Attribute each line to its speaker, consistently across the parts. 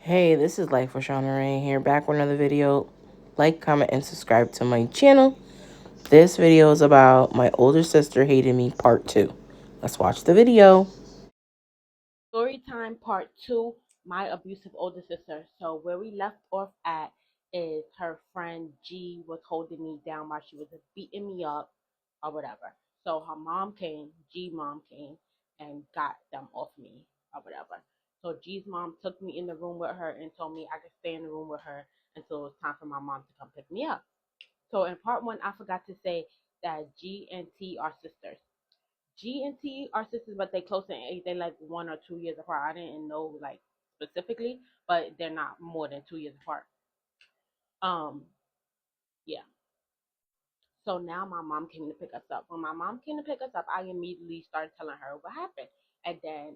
Speaker 1: Hey, this is Life with Shauna Rain here, back with another video. Like, comment, and subscribe to my channel. This video is about my older sister hating me, part 2. Let's watch the video.
Speaker 2: Story time part two, my abusive older sister. So where we left off at is her friend G was holding me down while she was beating me up or whatever. So her mom came, G mom came and got them off me or whatever. So G's mom took me in the room with her and told me I could stay in the room with her until it was time for my mom to come pick me up. So in part one, I forgot to say that G and T are sisters. G and T are sisters, but they close in age. They like 1 or 2 years apart. I didn't know like specifically, but they're not more than 2 years apart. Um, yeah. So now my mom came to pick us up. When my mom came to pick us up, I immediately started telling her what happened. And then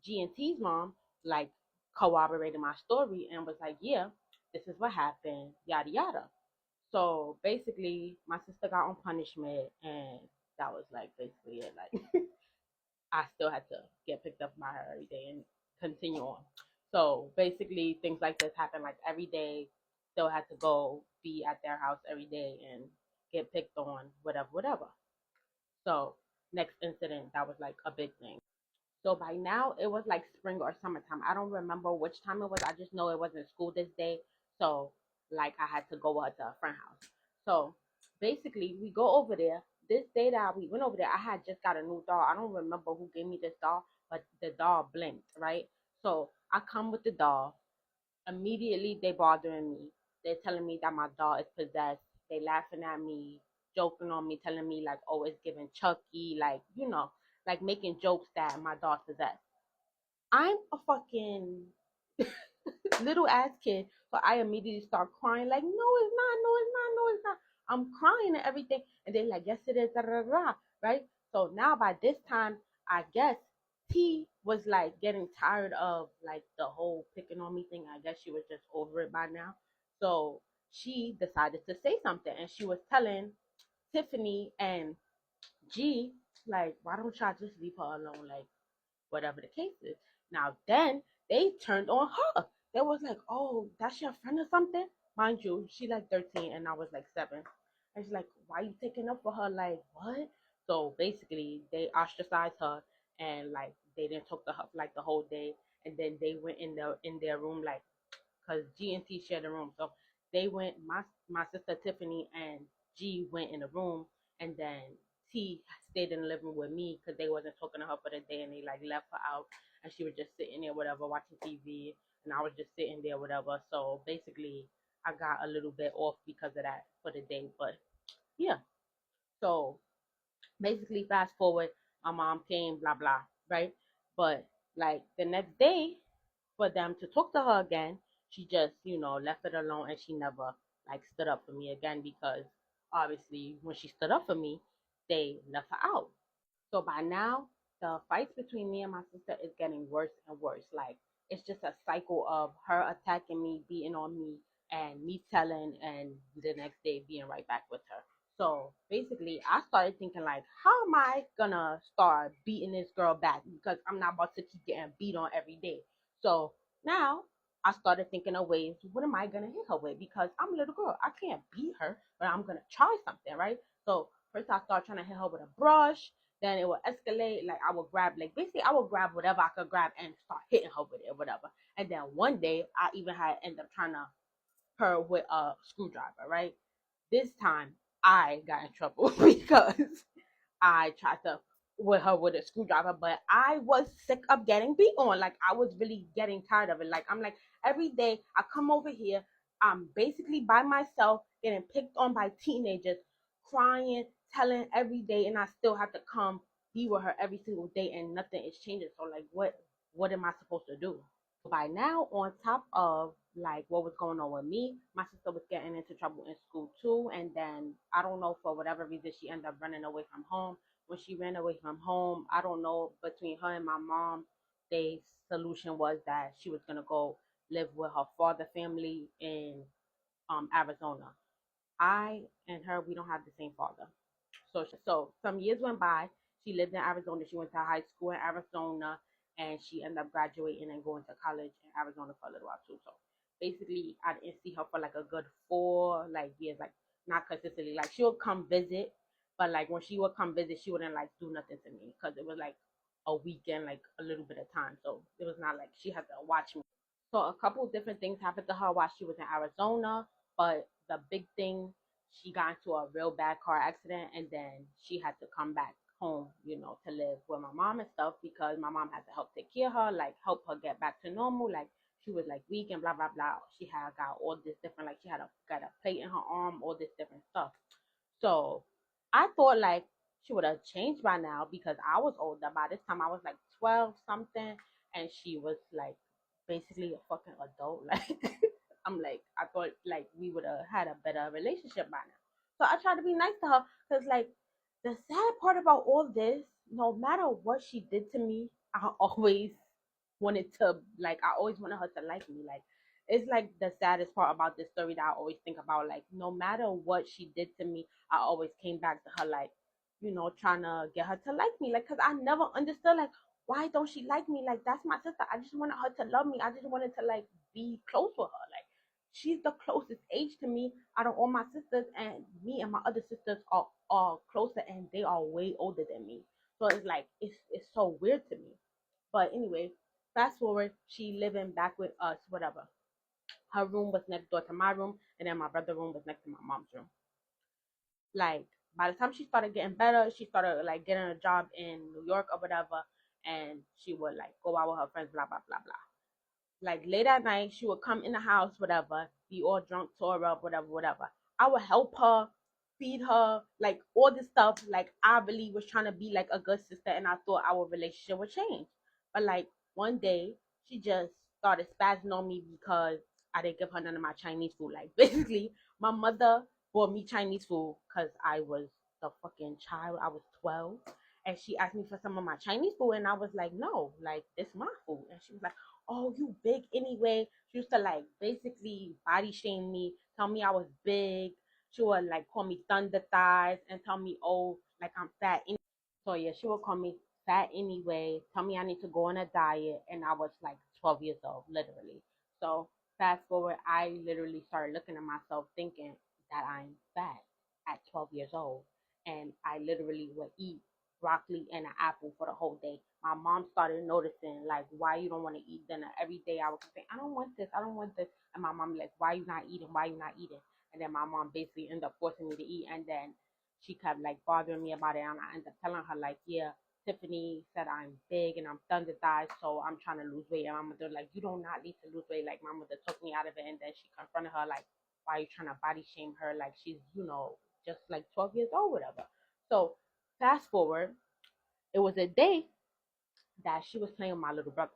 Speaker 2: G and T's mom like corroborated my story and was like, yeah, this is what happened, yada yada. So basically, my sister got on punishment, and that was like basically it. Like I still had to get picked up by her every day and continue on. So basically, things like this happen like every day. Still had to go be at their house every day and get picked on, whatever, whatever. So next incident, that was like a big thing. So by now it was like spring or summertime. I don't remember which time it was. I just know it wasn't school this day. So like I had to go out to a friend house. So basically we go over there. This day that we went over there, I had just got a new doll. I don't remember who gave me this doll, but the doll blinked, right? So I come with the doll. Immediately they bothering me. They're telling me that my doll is possessed. They laughing at me, joking on me, telling me like, oh, it's giving Chucky, like, like making jokes that my dog's possessed. I'm a fucking little ass kid, so I immediately start crying, like, no, it's not, no, it's not, no, it's not. I'm crying and everything, and they're like, yes, it is, da, da, da, da, right? So now by this time, I guess T was like getting tired of like the whole picking on me thing. I guess she was just over it by now. So she decided to say something, and she was telling Tiffany and G, like, why don't y'all just leave her alone? Like, whatever the case is. Now then they turned on her. They was like, oh, that's your friend or something? Mind you, she like 13 and I was like 7. And she's like, why you taking up for her? Like, what? So basically they ostracized her and like they didn't talk to her for like the whole day. And then they went in their room like because G and T shared a room. So they went, my sister Tiffany and G went in the room, and then T stayed in the living room with me because they wasn't talking to her for the day, and they like left her out, and she was just sitting there, whatever, watching TV, and I was just sitting there, whatever. So basically, I got a little bit off because of that for the day, but yeah. So basically, fast forward, my mom came, blah blah, right? But like the next day, for them to talk to her again, she just, left it alone and she never like stood up for me again because obviously when she stood up for me, they left her out. So by now, the fights between me and my sister is getting worse and worse. Like it's just a cycle of her attacking me, beating on me, and me telling, and the next day being right back with her. So basically, I started thinking like, how am I gonna start beating this girl back because I'm not about to keep getting beat on every day. So now I started thinking of ways, what am I gonna hit her with? Because I'm a little girl, I can't beat her, but I'm gonna try something, right? So first I started trying to hit her with a brush, then it would escalate. Like I would grab, like basically, I would grab whatever I could grab and start hitting her with it or whatever. And then one day, I even had end up trying to her with a screwdriver. Right, this time I got in trouble because I tried to with her with a screwdriver, but I was sick of getting beat on. Like I was really getting tired of it. Like I'm like every day I come over here, I'm basically by myself getting picked on by teenagers, crying, telling every day, and I still have to come be with her every single day, and nothing is changing. So like, what am I supposed to do? By now, on top of like what was going on with me, my sister was getting into trouble in school too. And then I don't know, for whatever reason, she ended up running away from home. When she ran away from home, I don't know, between her and my mom, the solution was that she was gonna go live with her father family in Arizona. I and her, we don't have the same father. So some years went by. She lived in Arizona. She went to high school in Arizona. and she ended up graduating and going to college in Arizona for a little while too. So basically, I didn't see her for like a good 4 years, like not consistently. Like she would come visit, but like when she would come visit, she wouldn't like do nothing to me because it was like a weekend, like a little bit of time. So it was not like she had to watch me. So a couple of different things happened to her while she was in Arizona, but the big thing, she got into a real bad car accident, and then she had to come back home, to live with my mom and stuff because my mom had to help take care of her, like help her get back to normal. Like she was like weak and blah blah blah. She had got all this different, like she had got a plate in her arm, all this different stuff. So I thought like she would have changed by now because I was older. By this time I was like 12 something, and she was like basically a fucking adult. Like I'm like, I thought like we would have had a better relationship by now. So I tried to be nice to her because like the sad part about all this, no matter what she did to me, I always wanted to like I always wanted her to like me. Like it's like the saddest part about this story that I always think about. Like no matter what she did to me, I always came back to her like, trying to get her to like me. Like, cause I never understood like why don't she like me? Like that's my sister. I just wanted her to love me. I just wanted to like be close with her. Like she's the closest age to me out of all my sisters, and me and my other sisters are closer, and they are way older than me. So it's like it's so weird to me. But anyway, fast forward, she living back with us, whatever. Her room was next door to my room, and then my brother's room was next to my mom's room. Like by the time she started getting better, she started like getting a job in New York or whatever, and she would like go out with her friends, blah blah blah blah. Like late at night, she would come in the house, whatever, be all drunk, tore up, whatever, whatever. I would help her, feed her, like all this stuff. Like I really was trying to be like a good sister, and I thought our relationship would change. But like one day, she just started spazzing on me because I didn't give her none of my Chinese food. Like basically, my mother bought me Chinese food because I was the fucking child. I was 12. And she asked me for some of my Chinese food, and I was like, no, like, it's my food. And she was like, oh, you big anyway. She used to like basically body shame me, tell me I was big. She would like call me thunder thighs and tell me, oh, like I'm fat. So yeah, she would call me fat anyway, tell me I need to go on a diet, and I was like 12 years old, literally. So fast forward, I literally started looking at myself thinking that I'm fat at 12 years old, and I literally would eat broccoli and an apple for the whole day. My mom started noticing like why you don't want to eat dinner every day. I would say I don't want this, I don't want this, and my mom like why you not eating, why you not eating, and then my mom basically ended up forcing me to eat, and then she kept like bothering me about it, and I ended up telling her like, yeah, Tiffany said I'm big and I'm thunder thighs, so I'm trying to lose weight. And my mother like, you do not need to lose weight. Like my mother took me out of it, and then she confronted her like, why are you trying to body shame her? Like she's just like 12 years old, whatever. So fast forward, it was a day that she was playing with my little brother.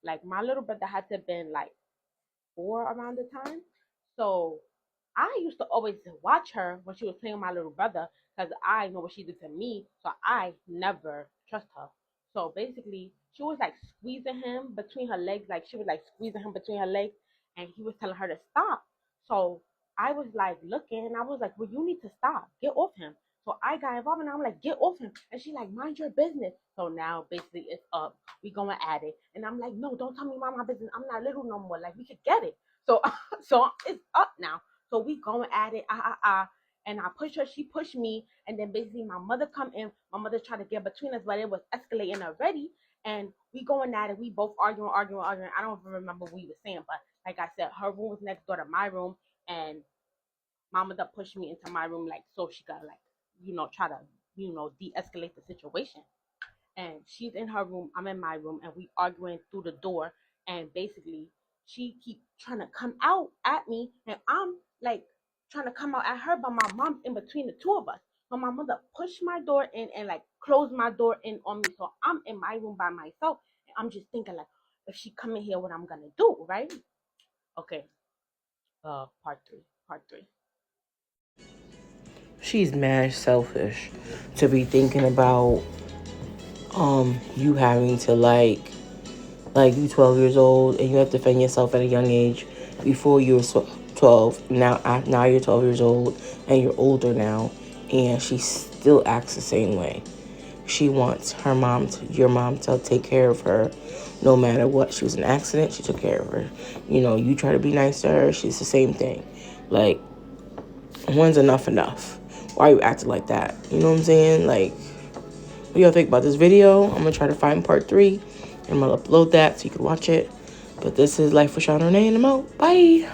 Speaker 2: Like my little brother had to have been like 4 around the time. So I used to always watch her when she was playing with my little brother because I know what she did to me. So I never trust her. So basically, she was like squeezing him between her legs. Like she was like squeezing him between her legs, and he was telling her to stop. So I was like looking, and I was like, well, you need to stop. Get off him. So I got involved, and I'm like, get off him. And she like, mind your business. So now basically it's up. We going at it. And I'm like, no, don't tell me mind my business. I'm not little no more. Like we could get it. So so it's up now. So we going at it, and I push her, she pushed me, and then basically my mother come in, my mother tried to get between us, but it was escalating already, and we going at it, we both arguing. I don't even remember what we were saying, but like I said, her room was next door to my room, and my mother pushed me into my room, like so she could like, try to, de-escalate the situation. And she's in her room, I'm in my room, and we arguing through the door, and basically she keep trying to come out at me, and I'm like trying to come out at her, but my mom's in between the two of us. So my mother pushed my door in and like closed my door in on me. So I'm in my room by myself, and I'm just thinking like, if she come in here, what I'm gonna do, right? Okay. Part three.
Speaker 1: She's mad selfish to be thinking about you having to like you 12 years old and you have to defend yourself at a young age. Before you were 12, now you're 12 years old and you're older now, and she still acts the same way. she wants your mom to take care of her no matter what. She was in an accident, she took care of her. You know, you try to be nice to her, she's the same thing. Like, when's enough? Why are you acting like that? You know what I'm saying? Like, what do y'all think about this video? I'm gonna try to find part 3 and I'm gonna upload that so you can watch it. But this is Life with Sean Renee, and I'm out. Bye.